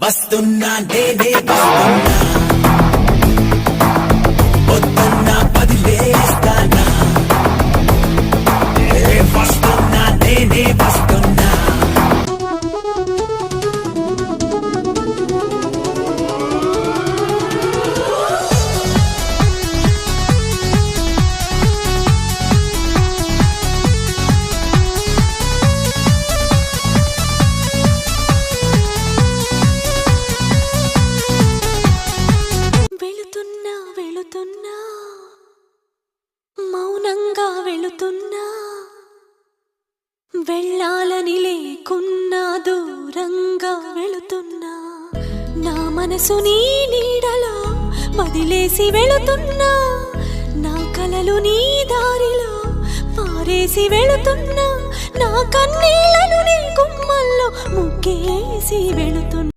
వస్తున్నా నేనే వస్తున్నా పొద్దున్నా పదిలేస్తానా వస్తున్నా నేనే వస్తున్నా వెళుతున్నా మౌనంగా వెళుతున్నా వెళ్ళాలని లేకున్నా దూరంగా వెళుతున్నా నా మనసు నీ నీడలో వదిలేసి వెళుతున్నా నా కలలు నీ దారిలో పారేసి వెళుతున్నా నా కన్నీళ్లను నీ గుమ్మల్లో ముగ్గేసి వెళుతున్నా